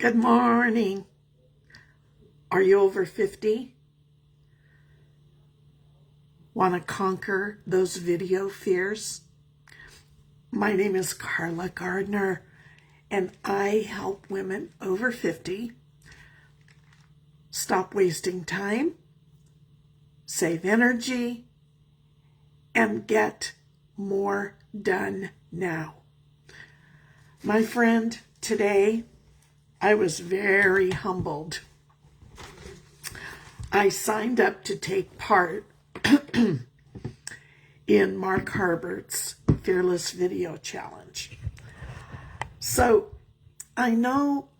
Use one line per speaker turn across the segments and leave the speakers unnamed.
Good morning. Are you over 50? Want to conquer those video fears? My name is Carla Gardner, and I help women over 50 stop wasting time, save energy, and get more done now. My friend, today I was very humbled. I signed up to take part in Mark Harbert's Fearless Video Challenge. So I know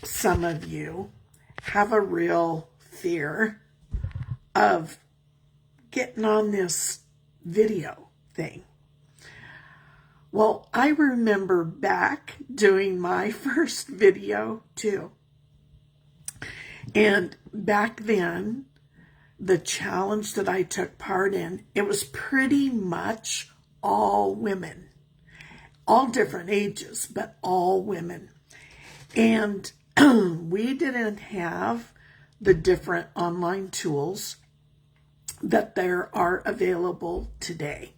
some of you have a real fear of getting on this video thing. Well, I remember back doing my first video too. And back then, the challenge that I took part in, it was pretty much all women, all different ages, but all women. And we didn't have the different online tools that there are available today.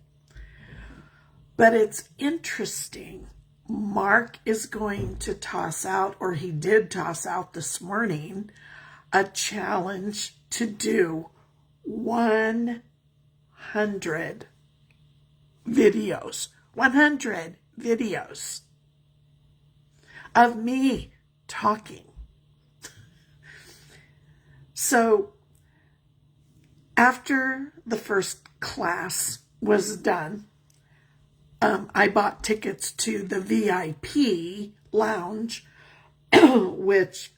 But it's interesting. Mark is going to toss out, or he did toss out this morning, a challenge to do 100 videos. 100 videos of me talking. So after the first class was done, I bought tickets to the VIP lounge, which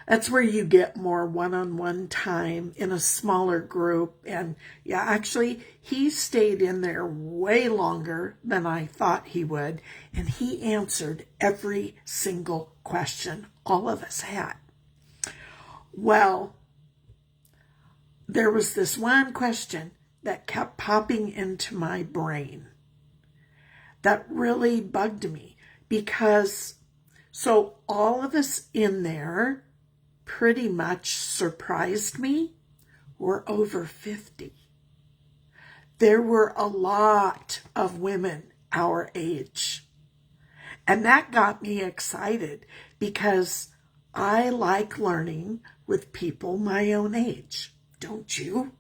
that's where you get more one-on-one time in a smaller group. And yeah, actually, he stayed in there way longer than I thought he would. And he answered every single question all of us had. Well, there was this one question that kept popping into my brain that really bugged me, because so all of us in there pretty much surprised me. We're over 50. There were a lot of women our age. And that got me excited because I like learning with people my own age. Don't you?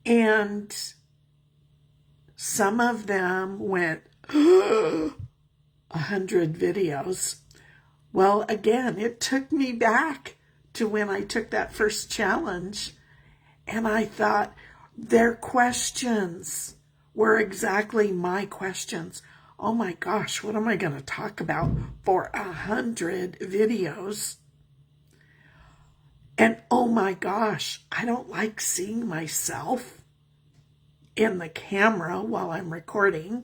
And some of them went, 100 videos. Well, again, it took me back to when I took that first challenge, and I thought their questions were exactly my questions. Oh my gosh, what am I going to talk about for 100 videos? And oh my gosh, I don't like seeing myself in the camera while I'm recording.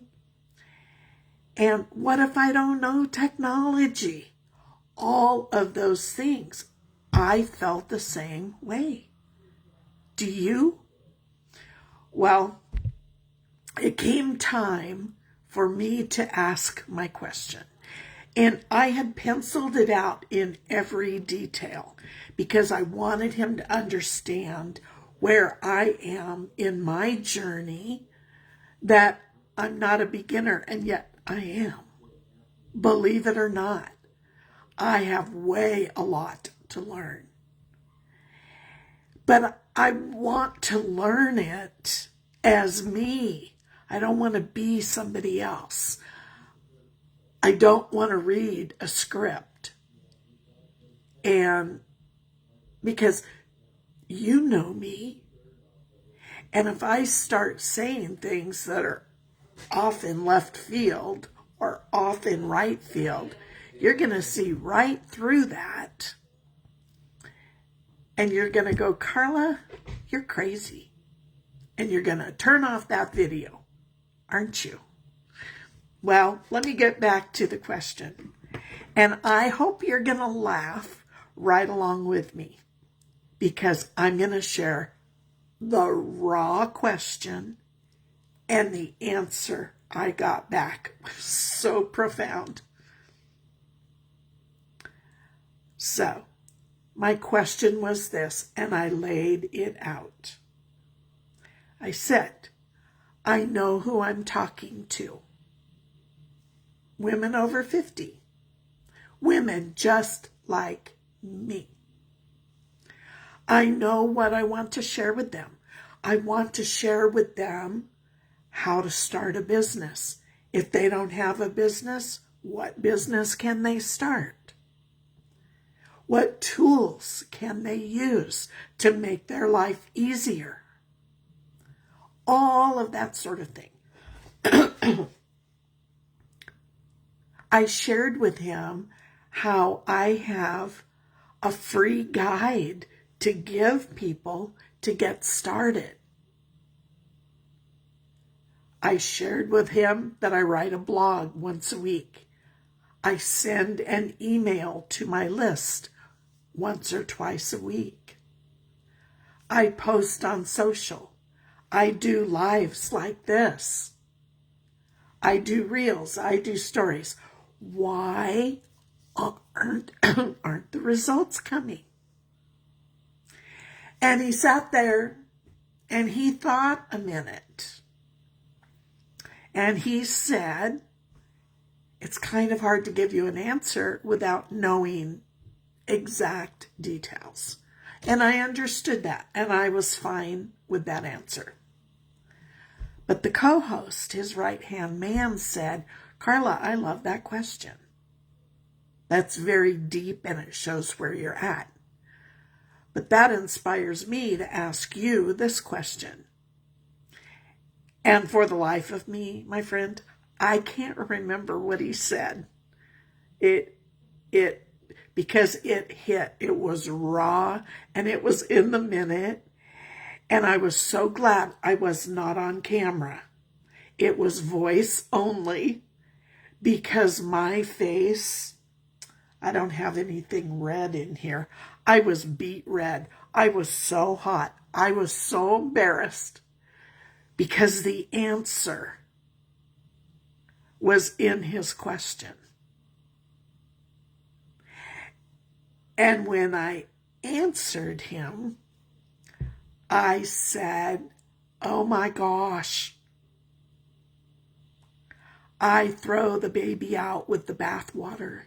And what if I don't know technology? All of those things. I felt the same way. Do you? Well, it came time for me to ask my question. And I had penciled it out in every detail because I wanted him to understand where I am in my journey, that I'm not a beginner, and yet I am. Believe it or not, I have a lot to learn. But I want to learn it as me. I don't want to be somebody else. I don't want to read a script. And because you know me, and if I start saying things that are off in left field or off in right field, you're going to see right through that. And you're going to go, Carla, you're crazy. And you're going to turn off that video, aren't you? Well, let me get back to the question. And I hope you're going to laugh right along with me, because I'm going to share the raw question and the answer I got back was so profound. So, my question was this, and I laid it out. I said, I know who I'm talking to. Women over 50. Women just like me. I know what I want to share with them. I want to share with them how to start a business. If they don't have a business, what business can they start? What tools can they use to make their life easier? All of that sort of thing. I shared with him how I have a free guide to give people to get started. I shared with him that I write a blog once a week. I send an email to my list once or twice a week. I post on social. I do lives like this. I do reels. I do stories. Why aren't the results coming? And he sat there and he thought a minute. And he said, it's kind of hard to give you an answer without knowing exact details. And I understood that, and I was fine with that answer. But the co-host, his right-hand man, said, Carla, I love that question. That's very deep, and it shows where you're at. But that inspires me to ask you this question. And for the life of me, my friend, I can't remember what he said. Because it hit, it was raw, and it was in the minute, and I was so glad I was not on camera. It was voice only, because my face, I don't have anything red in here. I was beet red. I was so hot. I was so embarrassed because the answer was in his question. And when I answered him, I said, oh my gosh, I throw the baby out with the bathwater.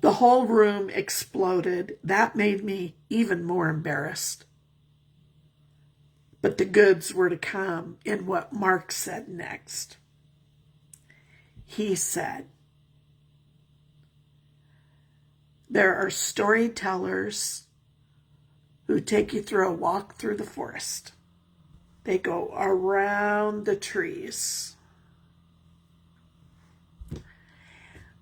The whole room exploded. That made me even more embarrassed. But the goods were to come in what Mark said next. He said, there are storytellers who take you through a walk through the forest. They go around the trees.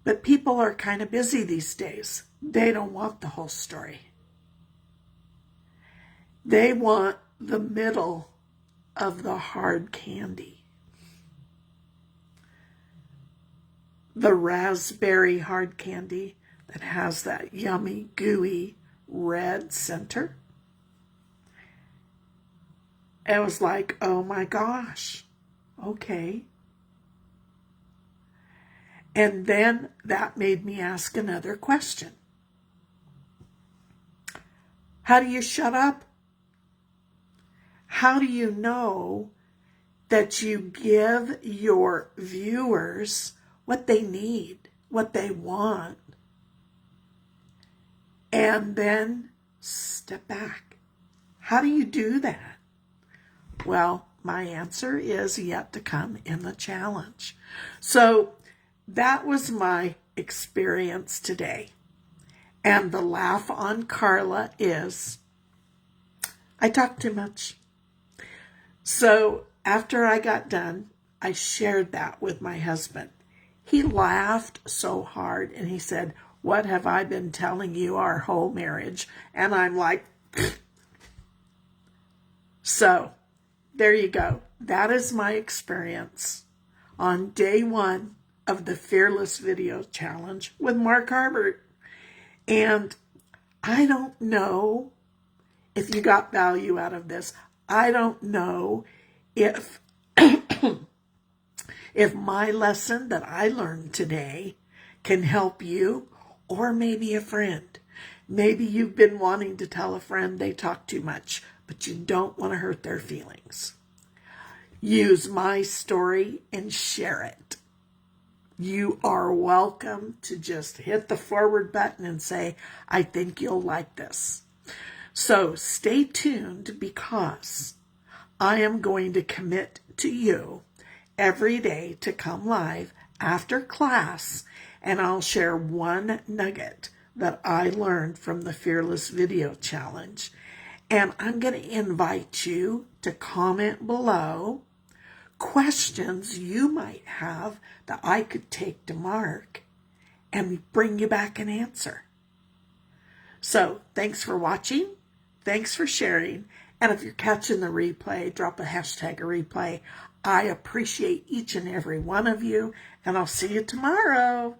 But people are kind of busy these days. They don't want the whole story. They want the middle of the hard candy. The raspberry hard candy that has that yummy, gooey, red center. It was like, oh my gosh, okay. And then that made me ask another question. How do you shut up? How do you know that you give your viewers what they need, what they want, and then step back? How do you do that? Well, my answer is yet to come in the challenge. So that was my experience today. And the laugh on Carla is, I talk too much. So after I got done, I shared that with my husband. He laughed so hard and he said, what have I been telling you our whole marriage? And I'm like, so there you go. That is my experience on day one of the Fearless Video Challenge with Mark Harbert. And I don't know if you got value out of this. I don't know if If my lesson that I learned today can help you, or maybe a friend. Maybe you've been wanting to tell a friend they talk too much, but you don't want to hurt their feelings. Use my story and share it. You are welcome to just hit the forward button and say, I think you'll like this. So stay tuned, because I am going to commit to you every day to come live after class, and I'll share one nugget that I learned from the Fearless Video Challenge. And I'm going to invite you to comment below questions you might have that I could take to Mark and bring you back an answer. So thanks for watching. Thanks for sharing. And if you're catching the replay, drop a hashtag a replay. I appreciate each and every one of you, and I'll see you tomorrow.